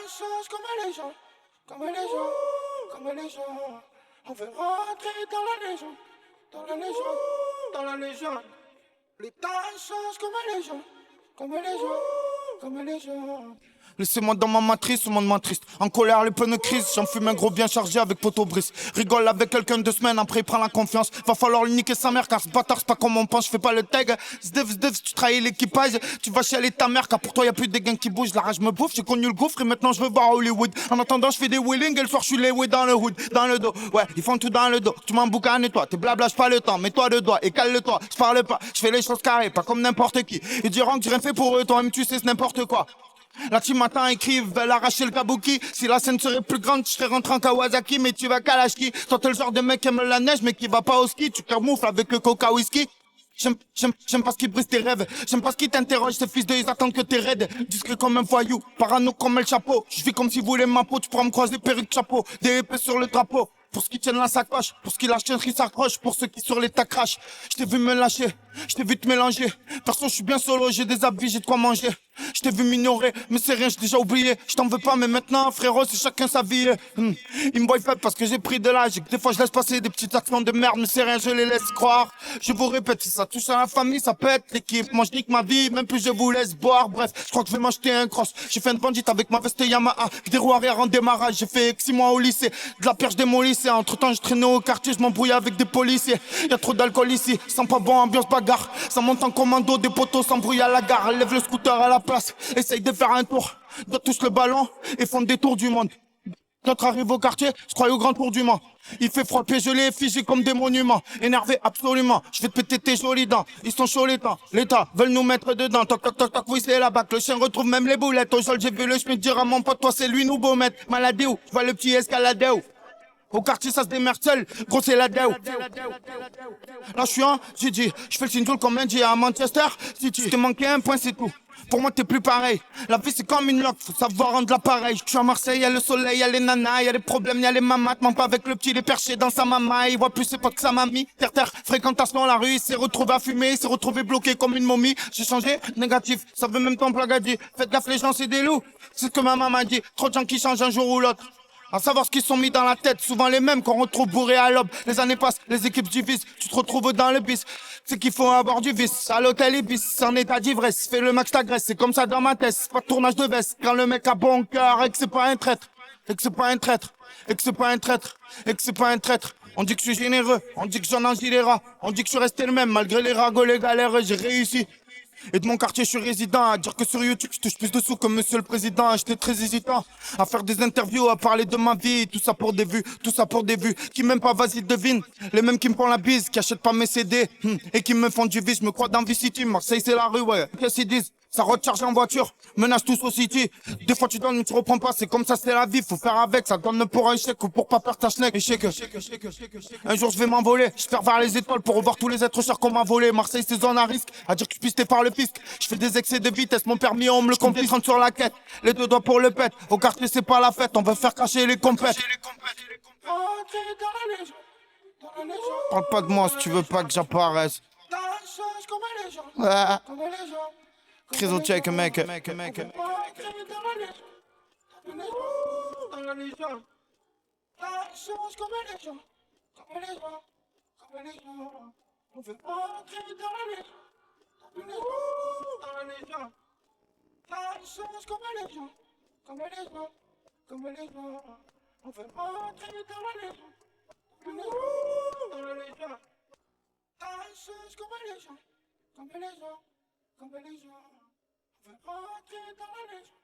change comme les gens, comme les gens, comme les gens. On veut rentrer dans la légende, dans la légende, dans la légende. Les temps changent comme les gens, comme les gens, comme les gens. Laissez-moi dans ma matrice, ce monde m'en triste. En colère, les pneus crise, j'en fume un gros bien chargé avec poteau brise. Rigole avec quelqu'un 2 semaines, après il prend la confiance. Va falloir lui niquer sa mère, car ce bâtard, c'est pas comme on pense, je fais pas le tag. Sdev, tu trahis l'équipage, tu vas chialer ta mère, car pour toi y'a plus de gains qui bougent. La rage me bouffe, j'ai connu le gouffre et maintenant je veux voir Hollywood. En attendant, je fais des wheelings et le soir je suis les dans le hood, dans le dos. Ouais, ils font tout dans le dos. Tu m'en boucanes et toi, t'es blabla, pas le temps. Mets-toi de doigts et cale-toi, je parle pas, je fais les choses carrées, pas comme n'importe qui. Ils diront que j'ai rien fait pour eux, toi-même tu sais, c'est n'importe quoi. La team m'attend, écrive, veulent arracher le kabuki. Si la scène serait plus grande, je serais rentré en Kawasaki, mais tu vas Kalashki. Toi t'es le genre de mec qui aime la neige, mais qui va pas au ski. Tu camoufles avec le coca whisky. J'aime pas ce qui brise tes rêves. J'aime pas ce qui t'interroge, ces fils de ils attendent que t'es raide. Discret comme un voyou, parano comme El Chapeau. Je vis comme si vous voulez ma peau, tu pourras me croiser perruque chapeau. Des épées sur le drapeau. Pour ceux qui tiennent la sacoche, pour ceux qui lâchent un qui s'accroche, pour ceux qui sur l'état crash. Je t'ai vu me lâcher, je t'ai vu te mélanger. Perso, je suis bien solo, j'ai des habits, j'ai de quoi manger. Je t'ai vu m'ignorer, mais c'est rien, j'ai déjà oublié. Je t'en veux pas, mais maintenant, frérot, c'est chacun sa vie. Ils me voient faible parce que j'ai pris de l'âge et que des fois je laisse passer des petits actions de merde, mais c'est rien, je les laisse croire. Je vous répète, si ça touche à la famille, ça pète l'équipe. Moi, je nique ma vie, même plus je vous laisse boire. Bref, je crois que je vais m'acheter un cross. J'ai fait une bandite avec ma veste Yamaha, des roues arrière en démarrage. J'ai fait 6 mois au lycée, de la perche démolissée. Entre temps, je traînais au quartier, je m'embrouillais avec des policiers. Y'a trop d'alcool ici, sans pas bon, ambiance bagarre. Ça monte en commando, des poteaux s'embrouillent à la gare. Lève le scooter à la place, essaye de faire un tour. D'autres touchent le ballon et font des tours du monde. D'autres arrivent au quartier, je crois au grand tour du Mans. Il fait froid, pieds gelés, figés comme des monuments. Énervé absolument, je vais te péter tes jolies dents. Ils sont chauds les temps, l'État veulent nous mettre dedans. Toc toc toc toc, oui c'est la bac. Le chien retrouve même les boulettes. Au sol j'ai vu le chemin dire à mon pote, toi c'est lui nous beau mettre. Maladé où, je vois le petit escaladé où. Au quartier ça se démerde seul, gros c'est la déo. Là je suis un, j'ai dit, je fais le signal comme lundi à Manchester City. Je t'ai manqué un point c'est tout. Pour moi t'es plus pareil. La vie c'est comme une loque, faut savoir rendre l'appareil. Je suis à Marseille, y'a le soleil, y'a les nanas, y'a les problèmes, y'a les mamas. T'mens pas avec le petit, il est perché dans sa maman. Il voit plus ses potes que sa mamie. Terre, fréquentation à la rue, il s'est retrouvé à fumer, il s'est retrouvé bloqué comme une momie. J'ai changé, négatif, ça veut même temps plagadi. Faites gaffe les gens c'est des loups. C'est ce que ma maman m'a dit, trop de gens qui changent un jour ou l'autre. À savoir ce qu'ils sont mis dans la tête, souvent les mêmes qu'on retrouve bourrés à l'aube. Les années passent, les équipes divisent, tu te retrouves dans le bis. C'est qu'il faut avoir du vice, à l'hôtel Ibis, en état d'ivresse. Fais le max t'agresse, c'est comme ça dans ma tête, c'est pas de tournage de veste. Quand le mec a bon cœur et que c'est pas un traître, et que c'est pas un traître, et que c'est pas un traître, et que c'est pas un traître. On dit que je suis généreux, on dit que j'en agis les rats, on dit que je suis resté le même, malgré les ragots, les galères, j'ai réussi. Et de mon quartier, je suis résident. À dire que sur YouTube, je touche plus de sous que monsieur le président. J'étais très hésitant à faire des interviews, à parler de ma vie. Tout ça pour des vues, tout ça pour des vues. Qui m'aiment pas, vas-y, devine. Les mêmes qui me font la bise, qui achètent pas mes CD. Et qui me font du vice. Je me crois dans V-City. Marseille, c'est la rue, ouais. Qu'est-ce qu'ils disent? Ça recharge en voiture, menace tous au city. Des fois tu donnes mais tu reprends pas, c'est comme ça, c'est la vie, faut faire avec. Ça donne pour un chèque ou pour pas perdre ta schneck. Un jour je vais m'envoler, j'espère vers les étoiles pour revoir tous les êtres chers qu'on m'a volé. Marseille c'est zone à risque, à dire que je pisté par le fisc. Je fais des excès de vitesse, mon permis on me le confie, 30 sur la quête. Les 2 doigts pour le pète, au quartier c'est pas la fête, on veut faire cracher les compètes. Parle pas de moi si tu veux pas que j'apparaisse. Ouais. Chryso check, mec. Dans la légende, ça change comme les gens, comme les gens, comme les gens. On veut entrer dans la légende, dans la légende, ça change comme les gens, comme les gens, comme les gens. On veut entrer dans la légende, dans la légende, ça change comme les gens, comme les gens, comme les gens. On veut entrer dans la légende.